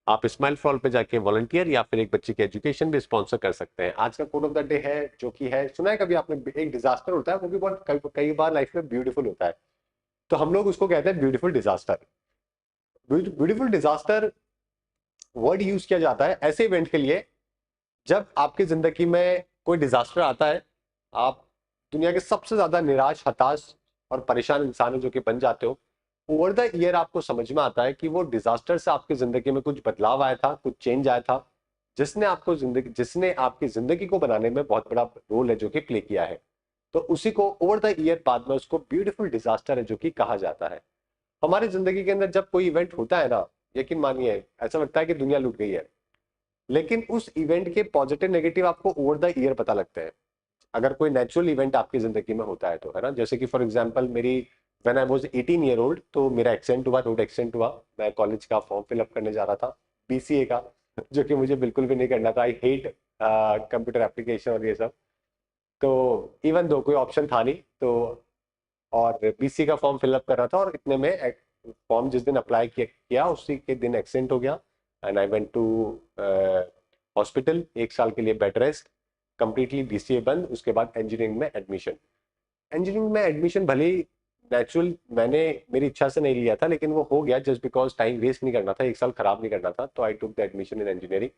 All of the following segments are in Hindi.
आप स्माइल फॉर ऑल पे जाके वॉलंटियर या फिर एक बच्चे की एजुकेशन भी स्पॉन्सर कर सकते हैं। आज का कोड ऑफ द डे है जो कि है, सुना है कभी आपने, एक डिजास्टर होता है वो भी बहुत कई बार लाइफ में ब्यूटीफुल होता है, तो हम लोग उसको कहते हैं beautiful disaster. Beautiful disaster word use किया जाता है ऐसे इवेंट के लिए जब आपकी जिंदगी में कोई डिजास्टर आता है, आप दुनिया के सबसे ज्यादा निराश, हताश और परेशान इंसान जो कि बन जाते हो। ओवर द ईयर आपको समझ में आता है कि वो डिजास्टर से आपकी जिंदगी में कुछ बदलाव आया था, कुछ चेंज आया था, जिसने आपकी जिंदगी को बनाने में बहुत बड़ा रोल है जो कि प्ले किया है। तो उसी को ओवर द ईयर बाद में उसको ब्यूटीफुल डिजास्टर है जो कि कहा जाता है। हमारी जिंदगी के अंदर जब कोई इवेंट होता है ना, यकीन मानिए ऐसा लगता है कि दुनिया लुट गई है, लेकिन उस इवेंट के पॉजिटिव नेगेटिव आपको ओवर द ईयर पता लगते हैं। अगर कोई नेचुरल इवेंट आपकी जिंदगी में होता है तो, है ना, जैसे कि फॉर एग्जांपल मेरी when I was 18 year old, तो मेरा एक्सीडेंट हुआ, रोड एक्सीडेंट हुआ। मैं कॉलेज का फॉर्म फिलअप करने जा रहा था, बीसीए का, जो कि मुझे बिल्कुल भी नहीं करना था। आई हेट कंप्यूटर एप्लीकेशन और ये सब। तो इवन दो कोई ऑप्शन था नहीं, तो और बीसीए का फॉर्म फिलअप कर रहा था, और इतने में फॉर्म जिस दिन अप्लाई किया उसी के दिन एक्सीडेंट हो गया। And I went to hospital, 1 साल के लिए बेड रेस्ट, कंप्लीटली बीसीए बंद, उसके बाद इंजीनियरिंग में एडमिशन। इंजीनियरिंग में एडमिशन भले ही नेचुरल मैंने मेरी इच्छा से नहीं लिया था, लेकिन वो हो गया जस्ट बिकॉज टाइम वेस्ट नहीं करना था, 1 साल खराब नहीं करना था, तो I took the admission in engineering.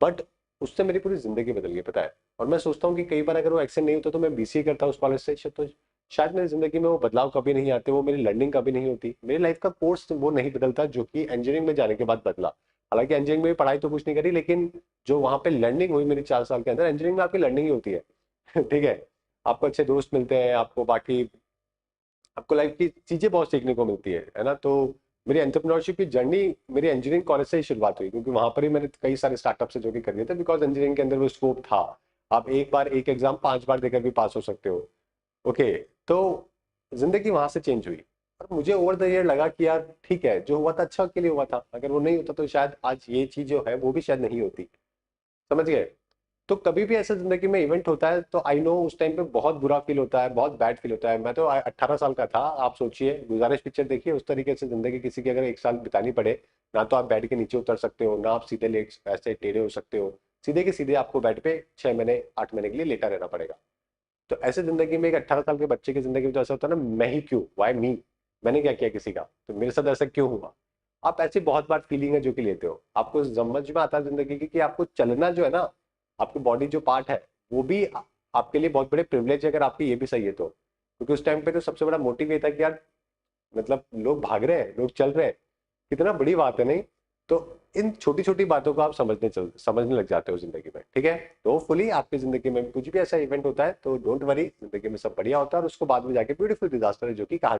But उससे मेरी पूरी जिंदगी बदल गई, पता है। और मैं सोचता हूँ कि कई बार अगर वो एक्सीडेंट नहीं होता तो मैं बीसीए करता उस कॉलेज से, तो शायद मेरी जिंदगी में वो बदलाव कभी नहीं आते, वो मेरी लर्निंग कभी नहीं होती, मेरी लाइफ का कोर्स वो नहीं बदलता जो कि इंजीनियरिंग में जाने के बाद बदला। हालांकि इंजीनियरिंग में भी पढ़ाई तो कुछ नहीं करी, लेकिन जो वहाँ पे लर्निंग हुई मेरी 4 साल के अंदर, इंजीनियरिंग में आपकी लर्निंग ही होती है। ठीक है, आपको अच्छे दोस्त मिलते हैं, आपको बाकी आपको लाइफ की चीजें बहुत सीखने को मिलती है ना। तो मेरी एंटरप्रेन्योरशिप की जर्नी मेरी इंजीनियरिंग कॉलेज से ही शुरुआत हुई, क्योंकि वहां पर ही मैंने कई सारे स्टार्टअप से जो कि कर दिए थे, बिकॉज इंजीनियरिंग के अंदर वो स्कोप था। आप एक बार एक एग्जाम 5 बार देकर भी पास हो सकते हो। ओके, तो जिंदगी वहां से चेंज हुई। और मुझे ओवर द ईयर लगा कि यार ठीक है, जो हुआ था अच्छा के लिए हुआ था, अगर वो नहीं होता तो शायद आज ये चीज जो है वो भी शायद नहीं होती। समझ गए। तो कभी भी ऐसा जिंदगी में इवेंट होता है तो आई नो उस टाइम पे बहुत बुरा फील होता है, बहुत बैड फील होता है। मैं तो 18 साल का था, आप सोचिए, गुजारिश पिक्चर देखिए, उस तरीके से जिंदगी किसी की अगर 1 साल बितानी पड़े, ना तो आप बेड के नीचे उतर सकते हो, ना आप सीधे लेट ऐसे टेढ़े हो सकते हो, सीधे के सीधे आपको बेड पे 6 महीने 8 महीने के लिए लेटा रहना पड़ेगा। तो ऐसे जिंदगी में एक 18 साल के बच्चे की जिंदगी में तो ऐसा होता है ना, मैं ही क्यों, वाई मी, मैंने क्या किया किसी का, तो मेरे साथ ऐसा क्यों हुआ। आप ऐसी बहुत बार फीलिंग है जो कि लेते हो, आपको समझ में आता है जिंदगी की कि आपको चलना जो है ना, आपकी बॉडी जो पार्ट है वो भी आपके लिए बहुत बड़े प्रिविलेज है, अगर आपकी ये भी सही है तो। क्योंकि उस टाइम पे तो सबसे बड़ा मोटिव ये था कि यार, मतलब लोग भाग रहे हैं, लोग चल रहे हैं, कितना बड़ी बात है, नहीं। तो इन छोटी छोटी बातों को आप समझने लग जाते हो जिंदगी में, ठीक है। तो फुली आपकी जिंदगी में कुछ भी ऐसा इवेंट होता है तो डोंट वरी, जिंदगी में सब बढ़िया होता है, और उसको बाद में जाके ब्यूटीफुल डिजास्टर है जो कि कहा